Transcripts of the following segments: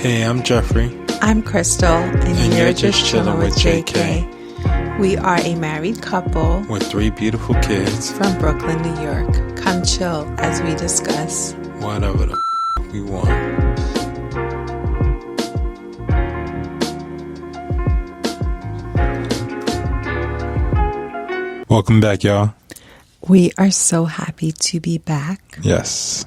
Hey, I'm Jeffrey. I'm Krystal, and you're just chilling with JK. We are a married couple with 3 beautiful kids from Brooklyn, New York. Come chill as we discuss whatever the we want. Welcome back, y'all. We are so happy to be back. Yes.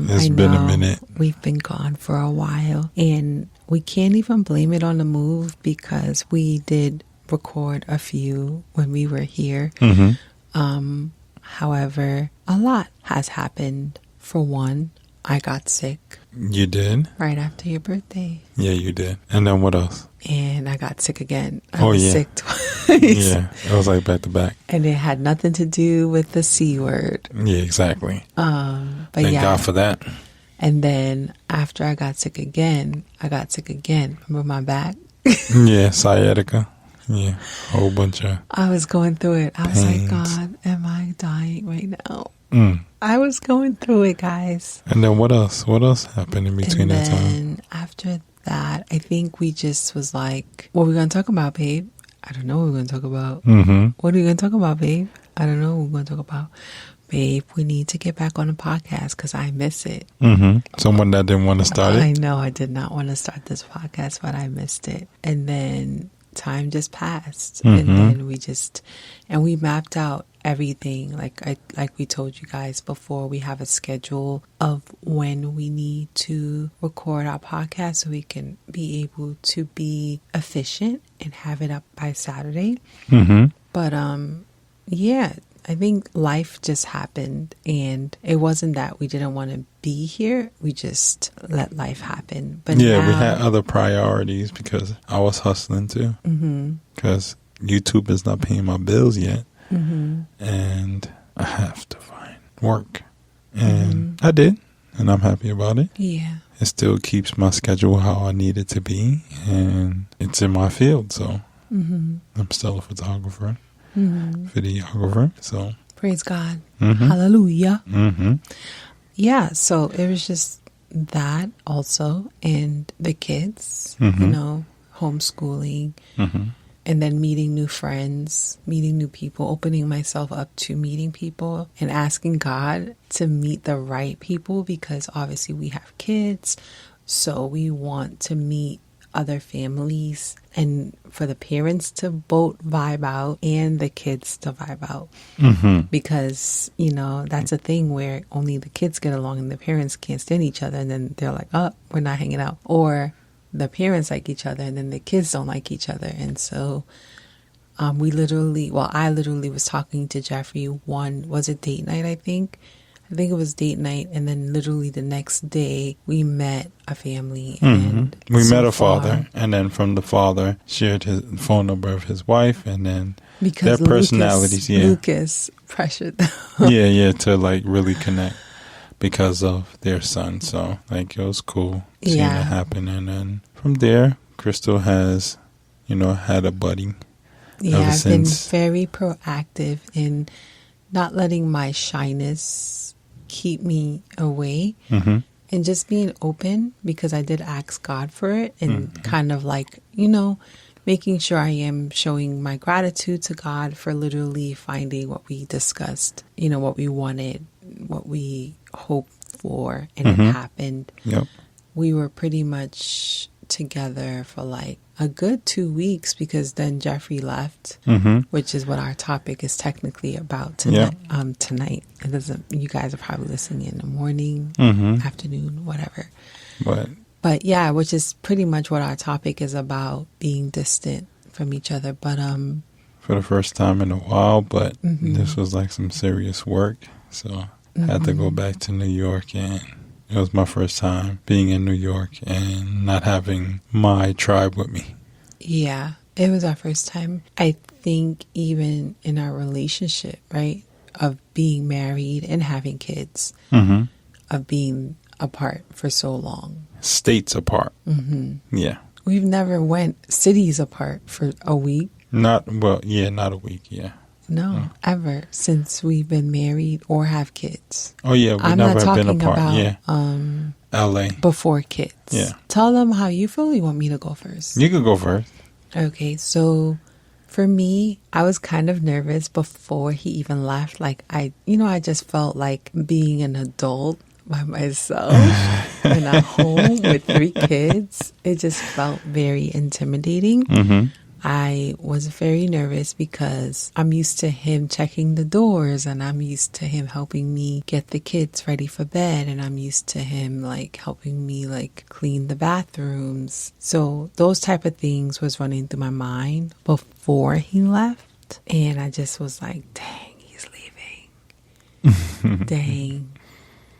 It's been a minute. We've been gone for a while, and we can't even blame it on the move because we did record a few when we were here. Mm-hmm. However, a lot has happened. For one, I got sick. You did? Right after your birthday. Yeah, you did. And then what else? And I got sick again. I was sick twice. Yeah, it was like back to back. And it had nothing to do with the C word. Yeah, exactly. But Thank God for that. And then after I got sick again. Remember my back? Yeah, sciatica. Yeah, a whole bunch of I was going through it. I was pains. like, God, am I dying right now? Mm. I was going through it, guys. And then what else? What else happened in between that time? And after that, I think we just was like, what are we going to talk about, babe? I don't know what we're going to talk about. Mm-hmm. What are we going to talk about, babe? I don't know what we're going to talk about. Babe, we need to get back on the podcast because I miss it. Mm-hmm. Someone that didn't want to start it? I know I did not want to start this podcast, but I missed it. And then time just passed. Mm-hmm. And then we mapped out everything. Like we told you guys before, we have a schedule of when we need to record our podcast so we can be able to be efficient and have it up by Saturday. Mm-hmm. But yeah, I think life just happened, and it wasn't that we didn't want to be here. We just let life happen. But yeah, now, we had other priorities because I was hustling too. Because YouTube is not paying my bills yet. Mm-hmm. And I have to find work. And I did, and I'm happy about it. Yeah. It still keeps my schedule how I need it to be, and it's in my field, so I'm still a photographer, videographer, so. Praise God. Hallelujah. Mm-hmm. Yeah, so it was just that also, and the kids, homeschooling. Mm-hmm. And then meeting new friends, meeting new people, opening myself up to meeting people and asking God to meet the right people because obviously we have kids. So we want to meet other families and for the parents to both vibe out and the kids to vibe out. Mm-hmm. Because, that's a thing where only the kids get along and the parents can't stand each other. And then they're like, oh, we're not hanging out. Or the parents like each other and then the kids don't like each other. And so I literally was talking to Jeffrey was it date night, I think it was date night. And then literally the next day we met a family and we met a father, and then from the father shared his phone number of his wife, and then because their personalities, Lucas pressured them. to like really connect. Because of their son. So, it was cool seeing it happen. And then from there, Krystal has, had a buddy. Yeah, I've been very proactive in not letting my shyness keep me away. Mm-hmm. And just being open because I did ask God for it. And kind of making sure I am showing my gratitude to God for literally finding what we discussed, what we wanted, what we hoped for, and it happened. Yep. We were pretty much together for a good 2 weeks because then Jeffrey left, which is what our topic is technically about tonight. Tonight, it doesn't. You guys are probably listening in the morning, afternoon, whatever. But yeah, which is pretty much what our topic is about: being distant from each other. But for the first time in a while, but this was some serious work, so I had to go back to New York, and it was my first time being in New York and not having my tribe with me. Yeah, it was our first time. I think even in our relationship, right, of being married and having kids, of being apart for so long. States apart. Yeah. We've never went cities apart for a week. Not a week, yeah. No, ever since we've been married or have kids. Oh yeah, we I'm never not have been talking apart. about, Yeah, LA. Before kids. Yeah. Tell them how you feel. You want me to go first? You could go first. Okay, so for me, I was kind of nervous before he even left. Like I just felt like being an adult by myself and at home with 3 kids. It just felt very intimidating. Mm-hmm. I was very nervous because I'm used to him checking the doors, and I'm used to him helping me get the kids ready for bed, and I'm used to him like helping me like clean the bathrooms. So those type of things was running through my mind before he left, and I just was like, dang, he's leaving. Dang,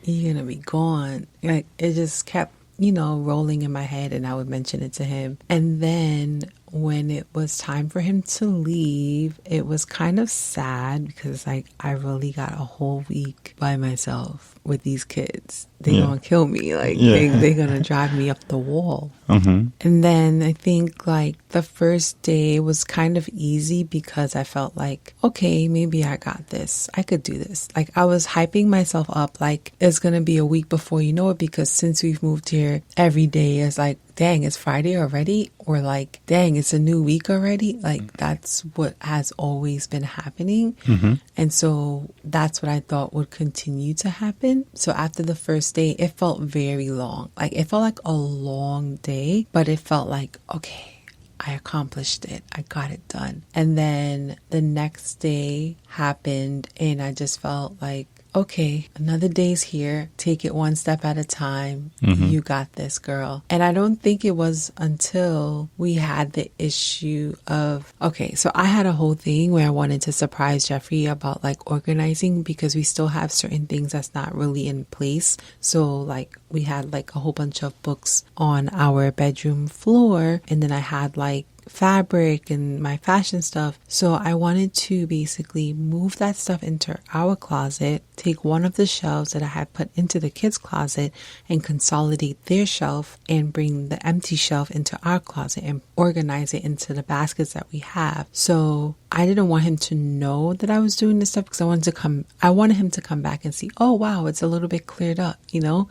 you're gonna be gone. Like it just kept rolling in my head, and I would mention it to him. And then when it was time for him to leave, it was kind of sad because like I really got a whole week by myself with these kids. They're gonna kill me. Like they're gonna drive me up the wall. Mm-hmm. And then I think like the first day was kind of easy because I felt like, okay, maybe I got this. I could do this. Like I was hyping myself up like it's gonna be a week before you know it, because since we've moved here, every day is like, dang, it's Friday already, or like, dang, it's a new week already. Like that's what has always been happening. Mm-hmm. And so that's what I thought would continue to happen. So after the first day, it felt very long. Like it felt like a long day, but it felt like, okay, I accomplished it. I got it done. And then the next day happened, and I just felt like, okay, another day's here. Take it one step at a time. Mm-hmm. You got this, girl. And I don't think it was until we had the issue of, okay, so I had a whole thing where I wanted to surprise Jeffrey about like organizing, because we still have certain things that's not really in place. So like we had like a whole bunch of books on our bedroom floor, and then I had like fabric and my fashion stuff. So I wanted to basically move that stuff into our closet, take one of the shelves that I had put into the kids' closet and consolidate their shelf, and bring the empty shelf into our closet and organize it into the baskets that we have. So I didn't want him to know that I was doing this stuff, because I wanted him to come back and see, oh wow, it's a little bit cleared up,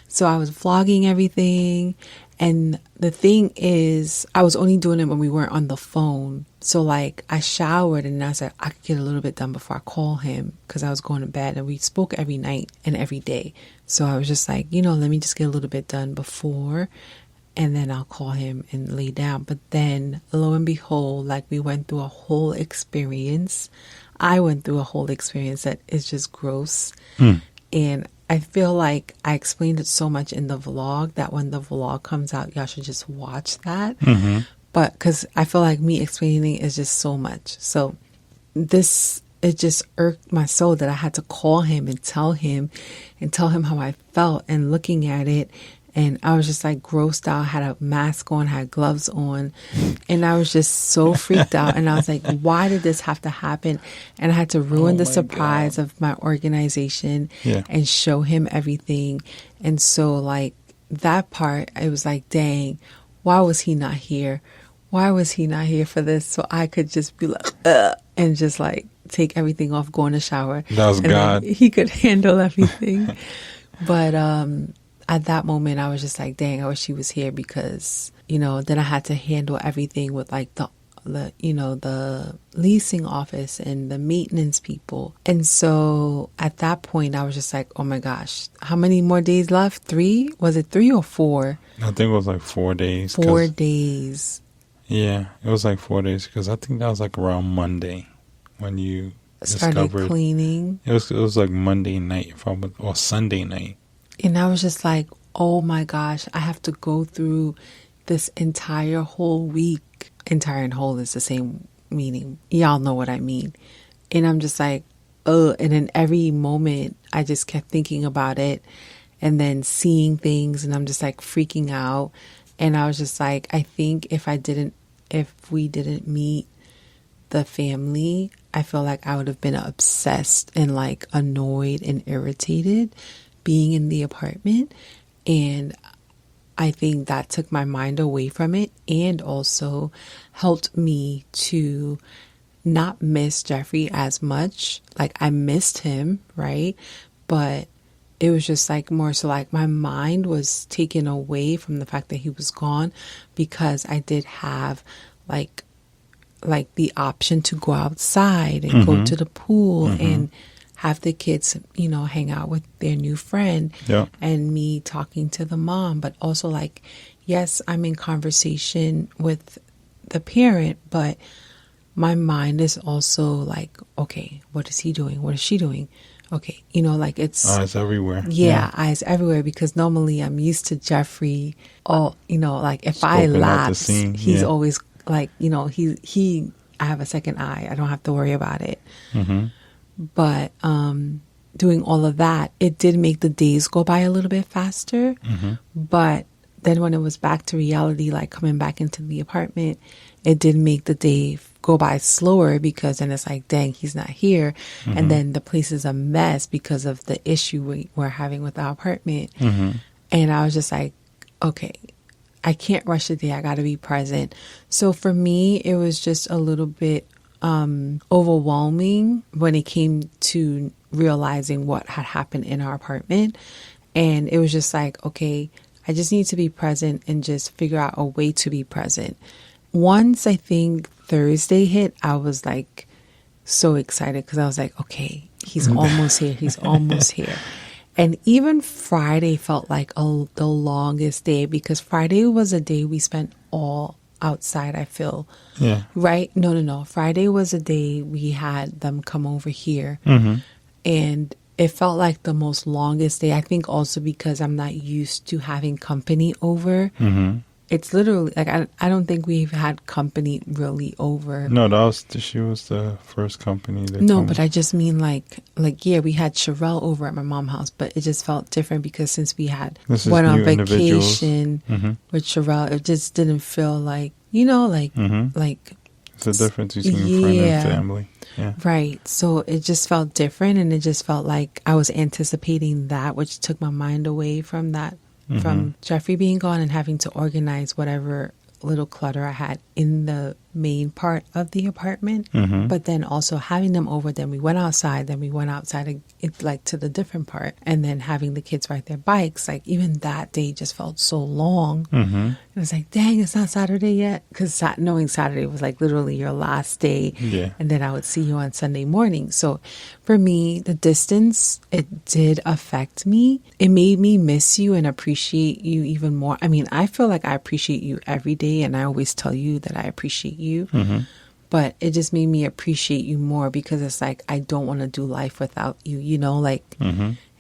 So I was vlogging everything. And the thing is, I was only doing it when we weren't on the phone. So like I showered, and I said I could get a little bit done before I call him, because I was going to bed, and we spoke every night and every day. So I was just like, let me just get a little bit done before, and then I'll call him and lay down. But then lo and behold, like we went through a whole experience. I went through a whole experience that is just gross. And I feel like I explained it so much in the vlog that when the vlog comes out, y'all should just watch that. Mm-hmm. But because I feel like me explaining is just so much. So it just irked my soul that I had to call him and tell him how I felt, and looking at it. And I was just like grossed out, had a mask on, had gloves on. And I was just so freaked out. And I was like, why did this have to happen? And I had to ruin the surprise of my organization and show him everything. And so like that part, I was like, dang, why was he not here? Why was he not here for this? So I could just be like, and just like take everything off, go in the shower. That was God. He could handle everything. But, at that moment, I was just like, dang, I wish he was here, because, then I had to handle everything with like the leasing office and the maintenance people. And so at that point, I was just like, oh my gosh, how many more days left? 3? Was it 3 or 4? I think it was like 4 days. 4 days. Yeah, it was like 4 days, because I think that was like around Monday when you started cleaning. It was like Monday night, or Sunday night. And I was just like, oh my gosh, I have to go through this entire whole week. Entire and whole is the same meaning. Y'all know what I mean. And I'm just like, and in every moment, I just kept thinking about it, and then seeing things, and I'm just like freaking out. And I was just like, I think if we didn't meet the family, I feel like I would have been obsessed and like annoyed and irritated being in the apartment. And I think that took my mind away from it, and also helped me to not miss Jeffrey as much. Like I missed him, right? But it was just like more so like my mind was taken away from the fact that he was gone, because I did have like the option to go outside and go to the pool and have the kids, you know, hang out with their new friend, and me talking to the mom. But also like, yes, I'm in conversation with the parent, but my mind is also like, okay, what is he doing? What is she doing? Okay, you know, like it's eyes everywhere. Yeah, eyes everywhere, because normally I'm used to Jeffrey. All, you know, like if I lapse, he's always like, you know, he. I have a second eye. I don't have to worry about it. But doing all of that, it did make the days go by a little bit faster. But then when it was back to reality, like coming back into the apartment, it did make the day go by slower, because then it's like, dang, he's not here. And then the place is a mess because of the issue we're having with our apartment. And I was just like, okay, I can't rush the day. I got to be present. So for me, it was just a little bit overwhelming when it came to realizing what had happened in our apartment. And it was just like, okay, I just need to be present and just figure out a way to be present. Once I think Thursday hit, I was like so excited, because I was like, okay, he's almost here. He's almost here. And even Friday felt like the longest day, because Friday was a day we spent all outside, I feel. Yeah. Right? No. Friday was a day we had them come over here. And it felt like the most longest day. I think also because I'm not used to having company over. It's literally like I don't think we've had company really over. No, she was the first company. But I just mean like yeah, we had Sherelle over at my mom's house, but it just felt different because since we had went on vacation with Sherelle, it just didn't feel like, you know, like it's a difference between friend and family. Yeah. Right. So it just felt different, and it just felt like I was anticipating that, which took my mind away from that. From Jeffrey being gone and having to organize whatever little clutter I had in the main part of the apartment. But then also having them over, then we went outside, like to the different part, and then having the kids ride their bikes. Like even that day just felt so long. And it's like, dang, it's not Saturday yet, because knowing Saturday was like literally your last day. And then I would see you on Sunday morning. So for me, the distance, it did affect me. It made me miss you and appreciate you even more. I mean, I feel like I appreciate you every day, and I always tell you that I appreciate you. But it just made me appreciate you more, because it's like, I don't want to do life without you, you know, like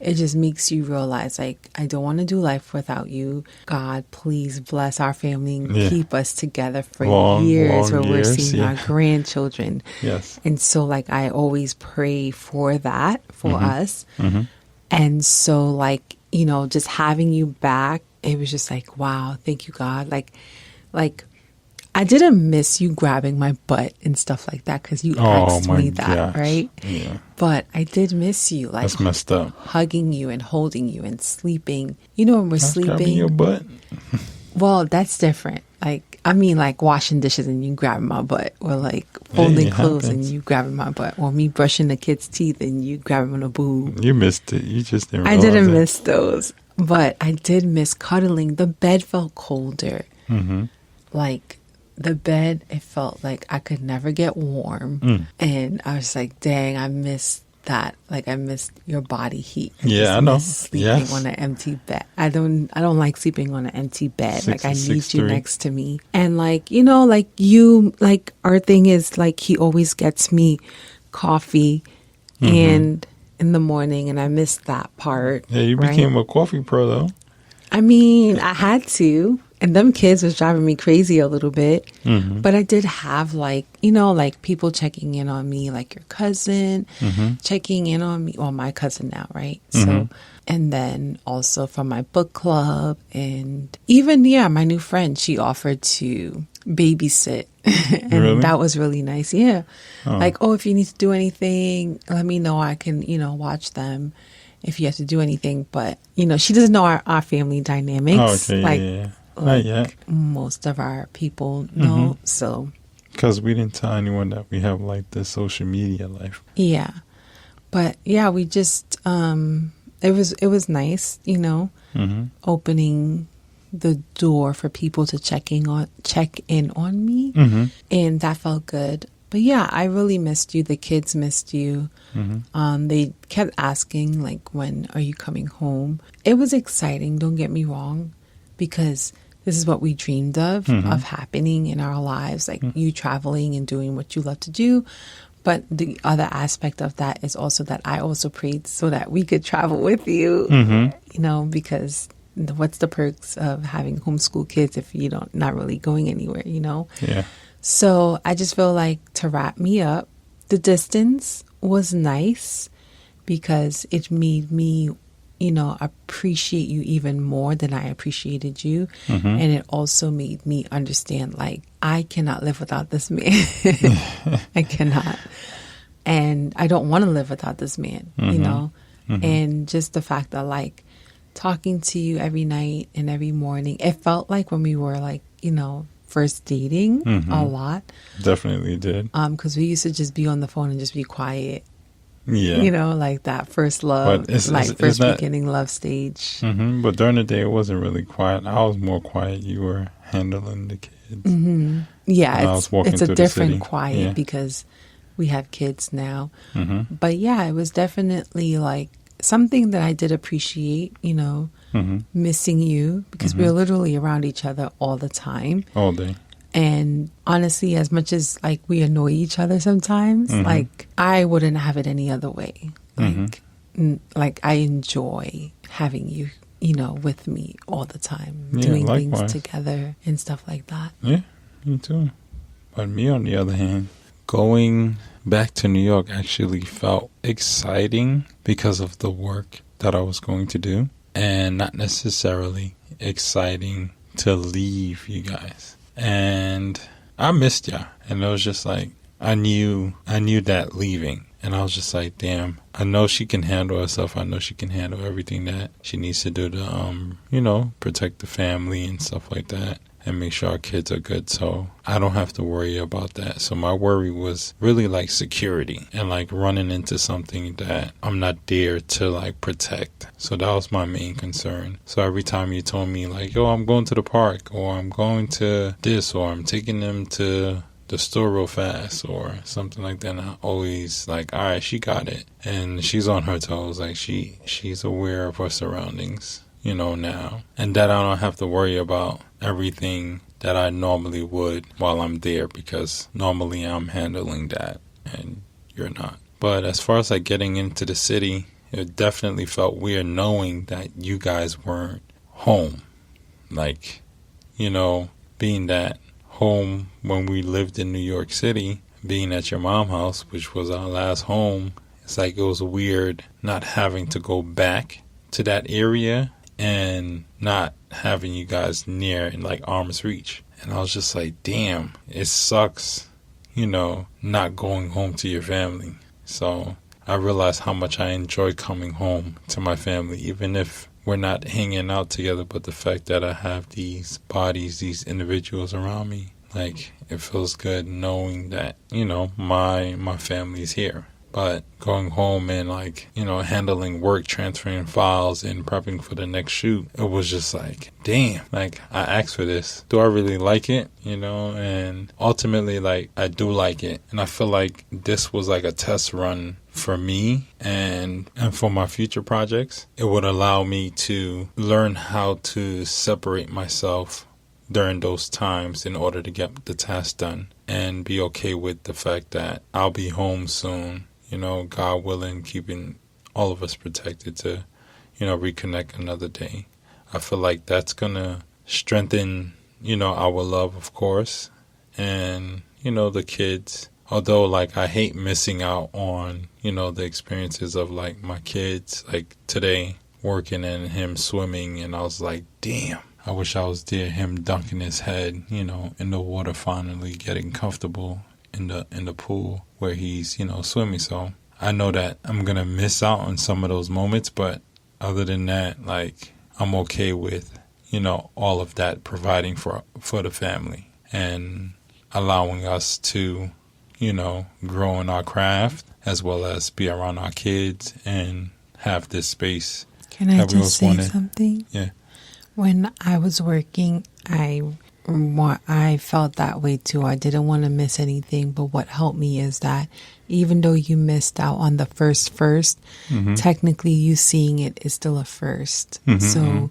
it just makes you realize, like, I don't want to do life without you. God, please bless our family and keep us together for years where we're seeing our grandchildren. And so like, I always pray for that for us. And so like, you know, just having you back, it was just like, wow, thank you, God. Like I didn't miss you grabbing my butt and stuff like that, because you asked me that, right? Yeah. But I did miss you, like that's messed up. Hugging you and holding you and sleeping. You know, when we're sleeping. Grabbing your butt? Well, that's different. Like, I mean, like washing dishes and you grabbing my butt, or like folding clothes and you grabbing my butt, or me brushing the kids' teeth and you grabbing the boob. You missed it. You just didn't. I didn't miss those, but I did miss cuddling. The bed felt colder. Like. The bed, it felt like I could never get warm. And I was like, dang, I missed that. Like, I missed your body heat. I know. Sleeping on an empty bed. I don't like sleeping on an empty bed. Like, I need you next to me. And like, you know, like you, like our thing is like, he always gets me coffee and in the morning, and I missed that part. Yeah, you became a coffee pro though. I mean, I had to. And them kids was driving me crazy a little bit. But I did have like, you know, like people checking in on me, like your cousin checking in on me. Well, my cousin now, right? So, and then also from my book club, and even, my new friend, she offered to babysit. And that was really nice. Yeah. Like, if you need to do anything, let me know. I can, watch them if you have to do anything. But, she doesn't know our family dynamics. Oh, okay, like, yeah. Not yet. Most of our people know, so. Because we didn't tell anyone that we have like the social media life. Yeah. But yeah, we just, it it was nice, you know, opening the door for people to check in on me, and that felt good. But yeah, I really missed you. The kids missed you. They kept asking, like, when are you coming home? It was exciting, don't get me wrong, because this is what we dreamed of happening in our lives, like you traveling and doing what you love to do. But the other aspect of that is also that I also prayed so that we could travel with you, you know, because what's the perks of having homeschool kids if you don't not really going anywhere, you know? Yeah. So I just feel like, to wrap me up, the distance was nice because it made me, you know, appreciate you even more than I appreciated you. And it also made me understand, like, I cannot live without this man. I cannot. And I don't want to live without this man, you know? And just the fact that, like, talking to you every night and every morning, it felt like when we were, like, you know, first dating a lot. Definitely did. Because we used to just be on the phone and just be quiet. Yeah. You know, like that first love, first beginning love stage. But during the day, it wasn't really quiet. I was more quiet. You were handling the kids. Yeah, it's a different quiet because we have kids now. But yeah, it was definitely like something that I did appreciate, you know, missing you because we were literally around each other all the time. All day. And honestly, as much as like we annoy each other sometimes, like I wouldn't have it any other way. Like I enjoy having you, you know, with me all the time, doing things together and stuff like that. Yeah, me too. But me, on the other hand, going back to New York actually felt exciting because of the work that I was going to do, and not necessarily exciting to leave you guys. And I missed y'all. And it was just like, I knew that leaving. And I was just like, damn, I know she can handle herself. I know she can handle everything that she needs to do to, you know, protect the family and stuff like that and make sure our kids are good. So I don't have to worry about that. So my worry was really like security and like running into something that I'm not there to like protect. So that was my main concern. So every time you told me like, yo, I'm going to the park, or I'm going to this, or I'm taking them to the store real fast or something like that, and I always like, all right, she got it. And she's on her toes. Like she's aware of her surroundings, you know, now. And that I don't have to worry about everything that I normally would while I'm there, because normally I'm handling that and you're not. But as far as like getting into the city, it definitely felt weird knowing that you guys weren't home. Like, you know, being that home when we lived in New York City, being at your mom's house, which was our last home, it's like it was weird not having to go back to that area and not having you guys near in like arm's reach. And I was just like, damn, it sucks, you know, not going home to your family. So I realized how much I enjoy coming home to my family, even if we're not hanging out together, but the fact that I have these bodies, these individuals around me, like, it feels good knowing that, you know, my family's here. But going home and, like, you know, handling work, transferring files and prepping for the next shoot, it was just like, damn, like, I asked for this. Do I really like it? You know, and ultimately, like, I do like it. And I feel like this was like a test run for me and for my future projects. It would allow me to learn how to separate myself during those times in order to get the task done and be okay with the fact that I'll be home soon. You know, God willing, keeping all of us protected to, you know, reconnect another day. I feel like that's going to strengthen, you know, our love, of course, and, you know, the kids. Although, like, I hate missing out on, you know, the experiences of, like, my kids. Like, today, working and him swimming, and I was like, damn, I wish I was there, him dunking his head, you know, in the water, finally getting comfortable in the pool where he's, you know, swimming. So I know that I'm going to miss out on some of those moments, but other than that, like, I'm okay with, you know, all of that providing for the family and allowing us to, you know, grow in our craft as well as be around our kids and have this space Can I just say something? Yeah. When I was working, I felt that way too. I didn't want to miss anything, but what helped me is that even though you missed out on the first, technically you seeing it is still a first. So,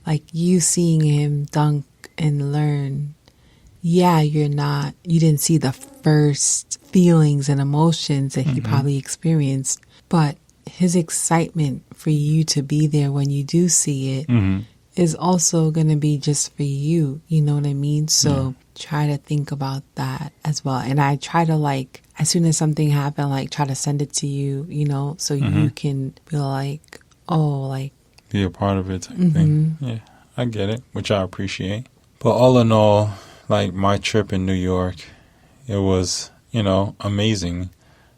like you seeing him dunk and learn, yeah, you didn't see the first feelings and emotions that he probably experienced, but his excitement for you to be there when you do see it is also going to be just for you. You know what I mean? So try to think about that as well. And I try to, like, as soon as something happened, like, try to send it to you, you know, so you can be like, oh, like, be a part of it type thing. Yeah, I get it, which I appreciate. But all in all, like, my trip in New York, it was, you know, amazing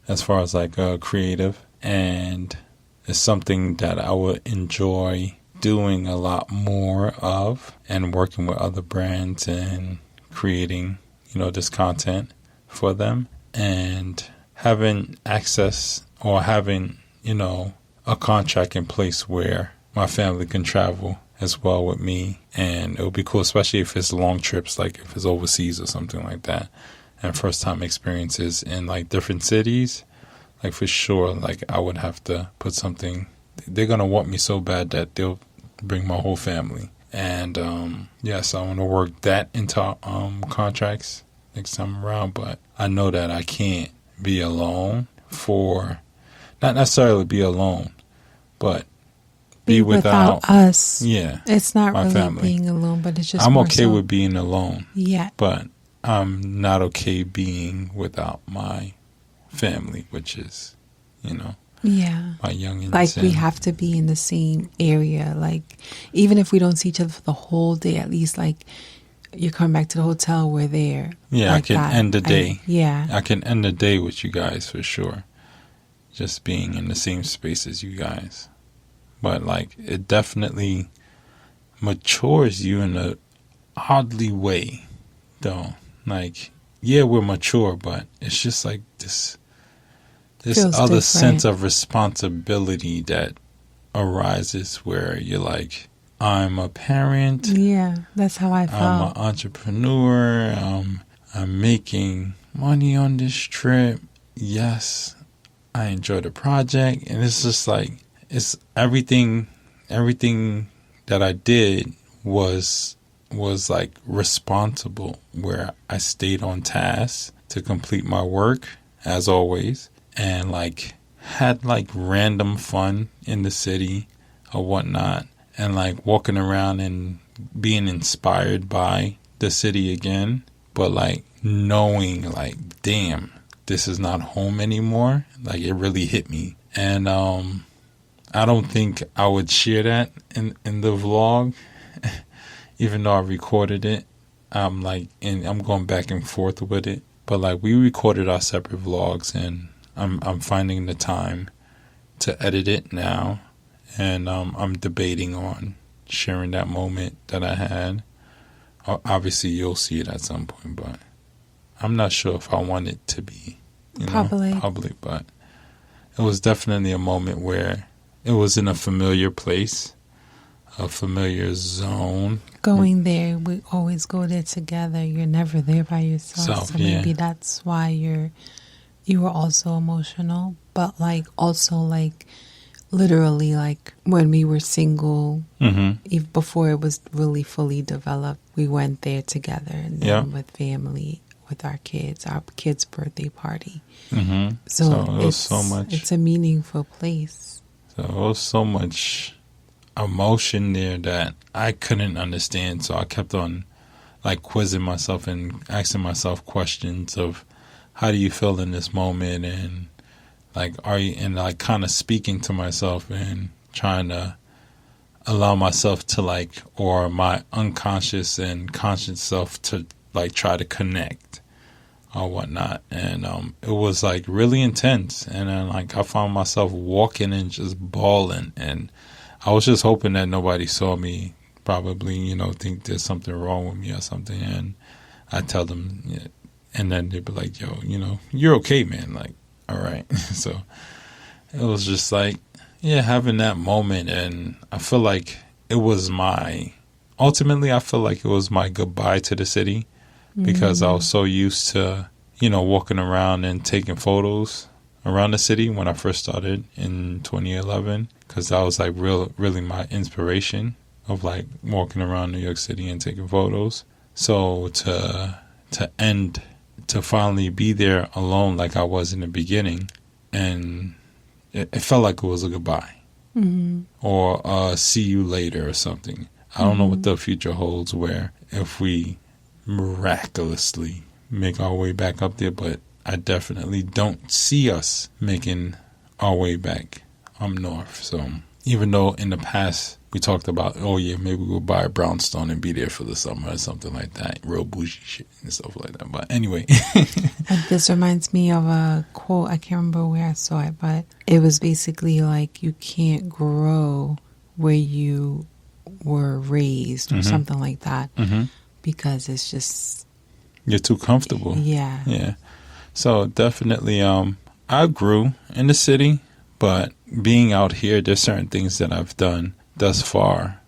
as far as, like, creative. And it's something that I would enjoy doing a lot more of, and working with other brands and creating, you know, this content for them, and having access or having, you know, a contract in place where my family can travel as well with me. And it would be cool, especially if it's long trips, like if it's overseas or something like that, and first time experiences in like different cities. Like, for sure, like, I would have to put something. They're going to want me so bad that they'll bring my whole family. And, yes, I want to work that into contracts next time around. But I know that I can't be alone not necessarily be alone, but be without us. Yeah. It's not really family. Being alone, but it's just I'm okay with being alone. Yeah. But I'm not okay being without my family, which is, you know, my youngins. Like, we have to be in the same area. Like, even if we don't see each other for the whole day, at least, like, you come back to the hotel, we're there. Yeah, like I can end the day. I can end the day with you guys for sure. Just being in the same space as you guys. But, like, it definitely matures you in a oddly way, though. Like, yeah, we're mature, but it's just like this other sense of responsibility that arises where you're like, I'm a parent. Yeah, that's how I felt. I'm an entrepreneur. I'm making money on this trip. Yes, I enjoy the project. And it's just like, it's everything that I did was like responsible, where I stayed on task to complete my work as always, and like had like random fun in the city or whatnot, and like walking around and being inspired by the city again, but like knowing like, damn, this is not home anymore. Like, it really hit me. And I don't think I would share that in the vlog, even though I recorded it. I'm going back and forth with it. But like, we recorded our separate vlogs, and I'm finding the time to edit it now, and I'm debating on sharing that moment that I had. Obviously, you'll see it at some point, but I'm not sure if I want it to be public. But it was definitely a moment where it was in a familiar place, a familiar zone. Going there, we always go there together. You're never there by yourself. So maybe that's why you were also emotional. But like, also like, literally, like when we were single, even before it was really fully developed, we went there together, and then with family, with our kids' birthday party. So it was so much. It's a meaningful place. So it was so much emotion there that I couldn't understand. So I kept on like quizzing myself and asking myself questions of, how do you feel in this moment? And like, like kind of speaking to myself and trying to allow myself to like, or my unconscious and conscious self to like try to connect or whatnot. And it was like really intense. And then like I found myself walking and just bawling, and I was just hoping that nobody saw me probably, think there's something wrong with me or something. And I tell them, and then they'd be like, yo, you're okay, man. Like, all right. So it was just like, having that moment, and I feel like it was ultimately I feel like it was my goodbye to the city, because I was so used to, walking around and taking photos around the city when I first started in 2011, because that was like really my inspiration of like walking around New York City and taking photos. So to finally be there alone like I was in the beginning, and it felt like it was a goodbye, or see you later or something. I don't know what the future holds, where if we miraculously make our way back up there, but I definitely don't see us making our way back up north. So even though in the past we talked about, oh yeah, maybe we'll buy a brownstone and be there for the summer or something like that, real bougie shit and stuff like that. But anyway. This reminds me of a quote. I can't remember where I saw it, but it was basically like, you can't grow where you were raised or something like that, because it's just, you're too comfortable. Yeah. So definitely, I grew in the city, but being out here, there's certain things that I've done thus far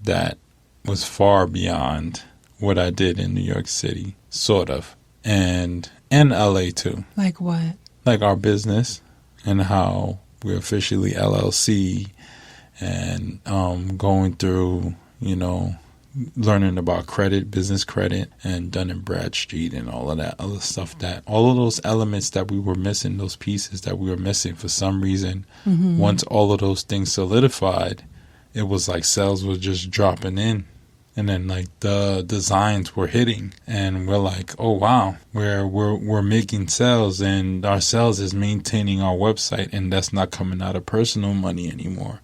that was far beyond what I did in New York City, sort of, and LA too. Like what? Like our business and how we're officially LLC, and going through, learning about credit, business credit, and Dun & Bradstreet and all of that other stuff, all of those elements that we were missing, those pieces that we were missing for some reason. Once all of those things solidified, it was like sales were just dropping in, and then like the designs were hitting, and we're like, oh wow, we're making sales, and our sales is maintaining our website, and that's not coming out of personal money anymore.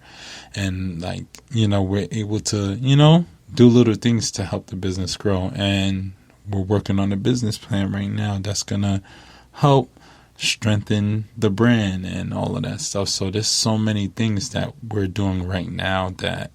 And like, we're able to, do little things to help the business grow. And we're working on a business plan right now that's going to help strengthen the brand and all of that stuff. So there's so many things that we're doing right now that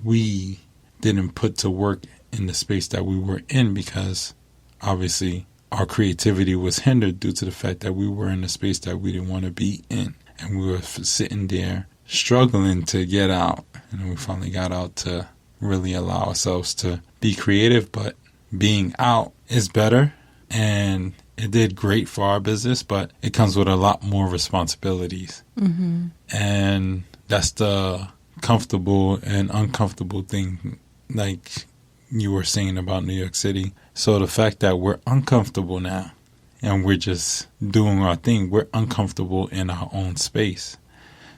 we didn't put to work in the space that we were in, because obviously our creativity was hindered due to the fact that we were in a space that we didn't want to be in. And we were sitting there struggling to get out. And we finally got out to really allow ourselves to be creative, but being out is better, and it did great for our business, but it comes with a lot more responsibilities. And that's the comfortable and uncomfortable thing, like you were saying about New York City. So the fact that we're uncomfortable now and we're just doing our thing, we're uncomfortable in our own space.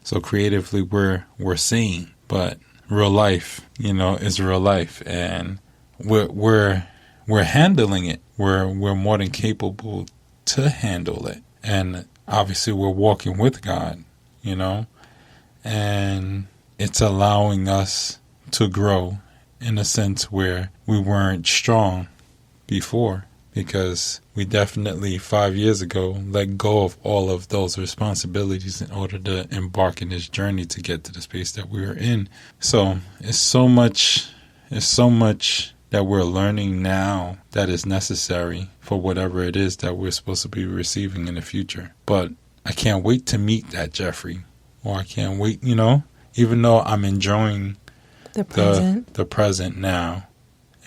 So creatively we're seeing, but real life, is real life, and we're handling it. We're more than capable to handle it, and obviously we're walking with God, and it's allowing us to grow in a sense where we weren't strong before, because we definitely 5 years ago let go of all of those responsibilities in order to embark in this journey to get to the space that we are in. So it's so much that we're learning now that is necessary for whatever it is that we're supposed to be receiving in the future. But I can't wait to meet that Jeffrey, or I can't wait, even though I'm enjoying the present now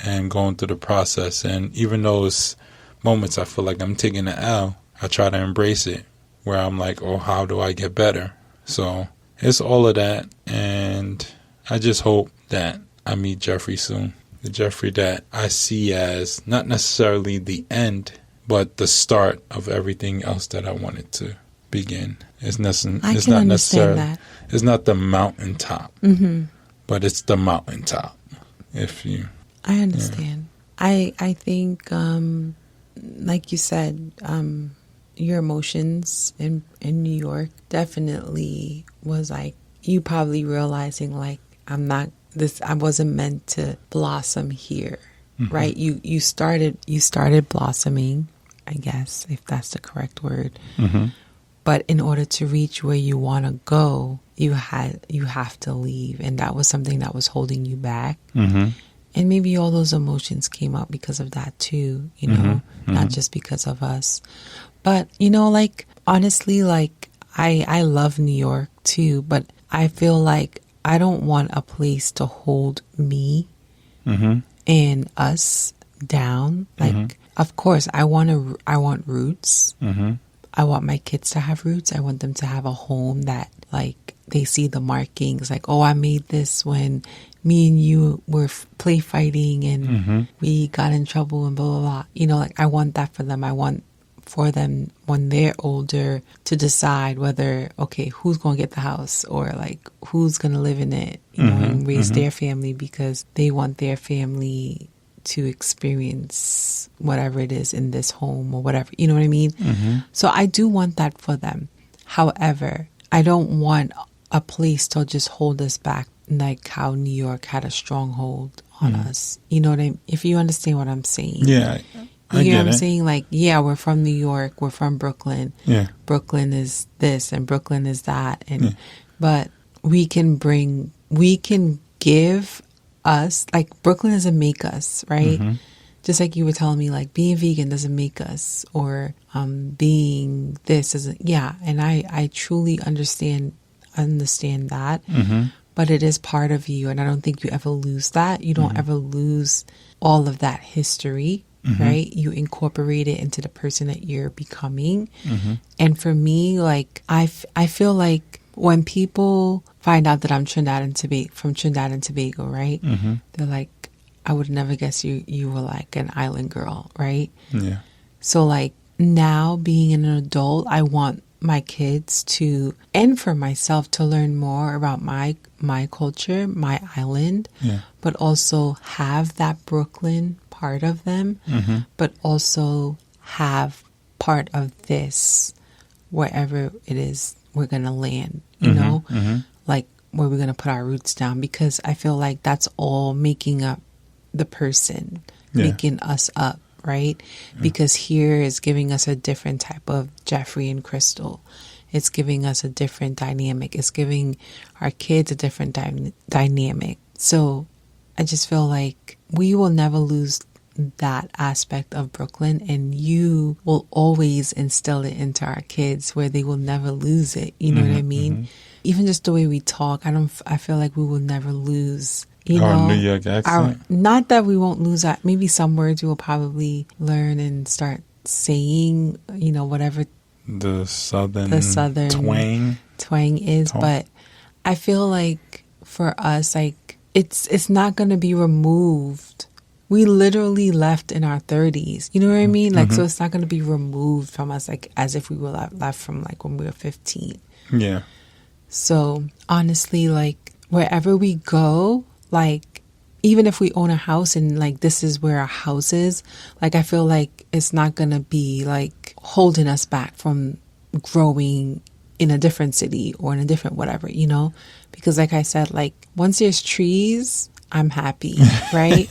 and going through the process. And even those moments I feel like I'm taking an L, I try to embrace it, where I'm like, oh, how do I get better? So it's all of that. And I just hope that I meet Jeffrey soon. The Jeffrey that I see as not necessarily the end, but the start of everything else that I wanted to begin. It's not necessarily that. It's not the mountaintop, but it's the mountaintop. I understand. Yeah. I think, like you said, your emotions in New York definitely was like you probably realizing like I wasn't meant to blossom here, right? You started blossoming, I guess, if that's the correct word. But in order to reach where you want to go, you have to leave, and that was something that was holding you back. And maybe all those emotions came up because of that too, not just because of us. But, like, honestly, like, I love New York too, but I feel like I don't want a place to hold me and us down. Like, of course, I want roots. I want my kids to have roots. I want them to have a home that, like, they see the markings. Like, oh, I made this when me and you were play fighting and we got in trouble and blah, blah, blah. You know, like, I want that for them. I want for them when they're older to decide whether, okay, who's going to get the house or, like, who's going to live in it, you know, and raise their family because they want their family to experience whatever it is in this home or whatever, you know what I mean? So I do want that for them. However, I don't want a place to just hold us back, like how New York had a stronghold on us. You know what I mean? If you understand what I'm saying. Yeah, I you get know what I'm it. saying? Like, yeah, we're from New York, we're from Brooklyn. Yeah. Brooklyn is this and Brooklyn is that. And but we can give us, like, Brooklyn doesn't make us, right? Just like you were telling me, like, being vegan doesn't make us, or being this doesn't. Yeah, and I truly understand that. But it is part of you, and I don't think you ever lose that. You don't ever lose all of that history, right? You incorporate it into the person that you're becoming. And for me, like, I feel like when people find out that I'm from Trinidad and Tobago, right? They're like, I would never guess you were like an island girl, right? Yeah. So, like, now being an adult, I want my kids to, and for myself, to learn more about my culture, my island, but also have that Brooklyn part of them, but also have part of this wherever it is we're going to land, you know, like where we're going to put our roots down, because I feel like that's all making up the person, making us up. Right? Because here is giving us a different type of Jeffrey and Krystal. It's giving us a different dynamic. It's giving our kids a different dynamic. So I just feel like we will never lose that aspect of Brooklyn, and you will always instill it into our kids where they will never lose it. You know what I mean? Even just the way we talk, I feel like we will never lose, you know, New York accent. Not that we won't lose that. Maybe some words we will probably learn and start saying, you know, whatever the southern twang is. But I feel like for us, like, it's not going to be removed. We literally left in our 30s. You know what I mean? Like, so it's not going to be removed from us, like, as if we were left from, like, when we were 15. Yeah. So honestly, like, wherever we go, like, even if we own a house and, like, this is where our house is, like, I feel like it's not going to be, like, holding us back from growing in a different city or in a different whatever, you know? Because, like I said, like, once there's trees, I'm happy, right?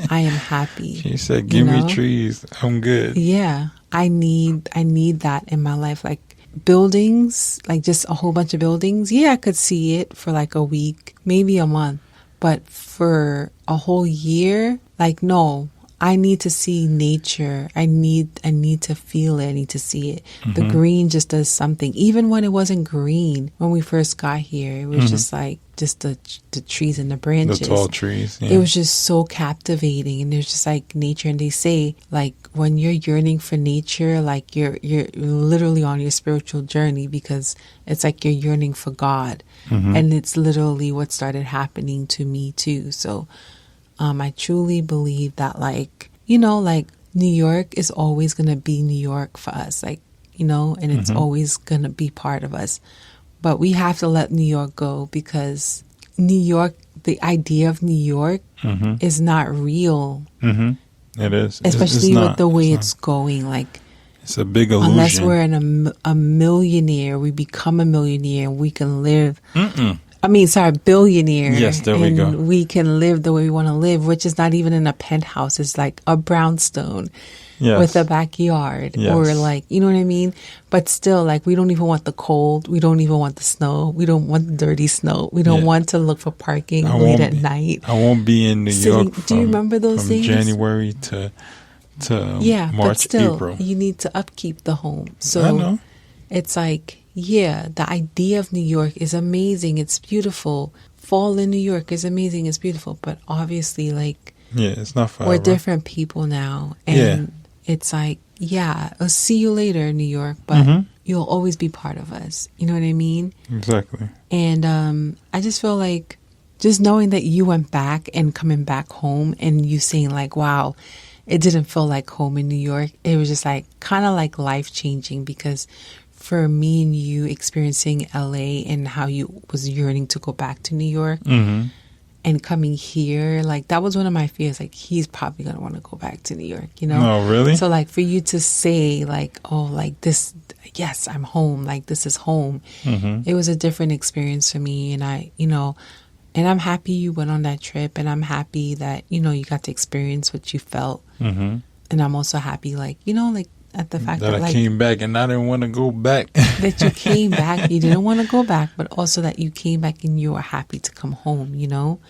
I am happy. She said, give me trees. I'm good. Yeah. I need that in my life. Like, buildings, like, just a whole bunch of buildings. Yeah, I could see it for like a week, maybe a month. But for a whole year, like, no, I need to see nature. I need to feel it. I need to see it. The green just does something. Even when it wasn't green, when we first got here, it was just like, just the trees and the branches. The tall trees. Yeah. It was just so captivating. And there's just like nature. And they say, like, when you're yearning for nature, like, you're literally on your spiritual journey, because it's like you're yearning for God. And it's literally what started happening to me too. So I truly believe that, like, you know, like, New York is always going to be New York for us, like, you know, and it's always going to be part of us. But we have to let New York go, because New York, the idea of New York is not real. It is. Especially with the way it's going. Like, it's a big illusion. Unless we're a millionaire, we become a millionaire, and we can live. Billionaire. Yes, there we go. We can live the way we want to live, which is not even in a penthouse. It's like a brownstone with a backyard, or, like, you know what I mean? But still, like, we don't even want the cold. We don't even want the snow. We don't want the dirty snow. We don't want to look for parking late at night. I won't be in New York. Do you remember those days? January to March, but still, April. You need to upkeep the home. So I know. It's like, yeah, the idea of New York is amazing. It's beautiful. Fall in New York is amazing. It's beautiful. But obviously, like, Yeah, it's not forever. we're different people now. And it's like, yeah, I'll see you later in New York, but you'll always be part of us. You know what I mean? Exactly. And I just feel like just knowing that you went back and coming back home and you saying like, wow, it didn't feel like home in New York. It was just like kind of like life changing, because for me and you experiencing LA and how you was yearning to go back to New York and coming here, like that was one of my fears. Like, he's probably going to want to go back to New York, you know? Oh, really? So like for you to say like, oh, like this, yes, I'm home. Like this is home. It was a different experience for me. And I, you know, and I'm happy you went on that trip, and I'm happy that, you know, you got to experience what you felt. And I'm also happy, like, you know, like at the fact that I like, came back and I didn't want to go back. that you came back, you didn't want to go back, but also that you came back and you were happy to come home, you know?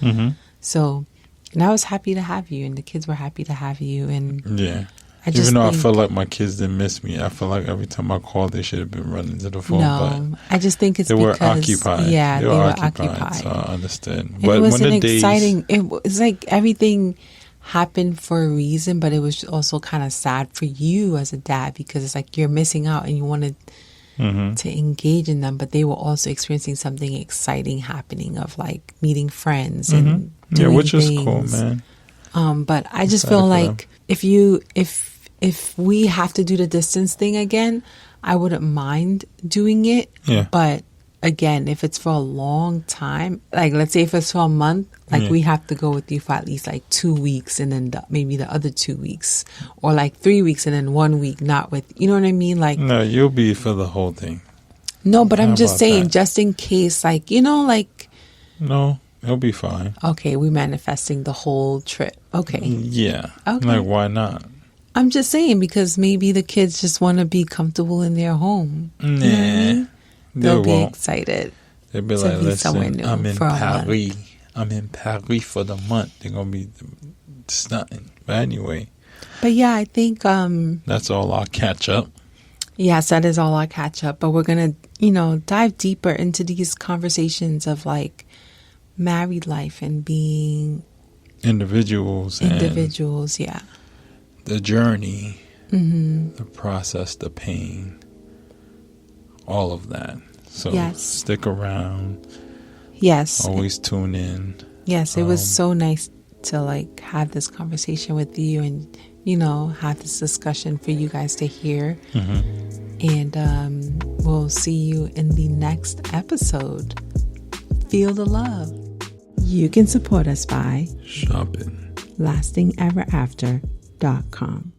So, and I was happy to have you, and the kids were happy to have you. And Yeah. I just Even though think, I felt like my kids didn't miss me, I feel like every time I called, they should have been running to the phone. no, I just think it's they were because, occupied. yeah, they were occupied. So I understand. But it was when an the exciting, it was like everything happened for a reason, but it was also kind of sad for you as a dad, because it's like you're missing out and you wanted to engage in them, but they were also experiencing something exciting happening of like meeting friends and doing which things. is cool, man. But I just feel like if we have to do the distance thing again, I wouldn't mind doing it. Yeah. But again, if it's for a long time, like let's say if it's for a month, like we have to go with you for at least like 2 weeks, and then maybe the other 2 weeks, or like 3 weeks and then 1 week not with, you know what I mean? Like, No, you'll be for the whole thing. no, but I'm just about saying, that? just in case, like, you know, like, No, it'll be fine. okay, we're manifesting the whole trip. Okay. Yeah. Okay. Like, why not? I'm just saying, because maybe the kids just want to be comfortable in their home. Nah. You know what I mean? They They'll be won't. excited. They'll be to like, be somewhere listen, new I'm in for a month." Paris. I'm in Paris for the month. They're going to be stunting. But anyway, But yeah, I think, that's all I'll catch up. yes, that is all our catch up. But we're going to, you know, dive deeper into these conversations of like married life and being Individuals. yeah. The journey, the process, the pain, all of that. So Yes. stick around. Yes. Always tune in. Yes, it was so nice to like have this conversation with you and, you know, have this discussion for you guys to hear. And we'll see you in the next episode. Feel the love. You can support us by Shopping. lastingeverafter.com.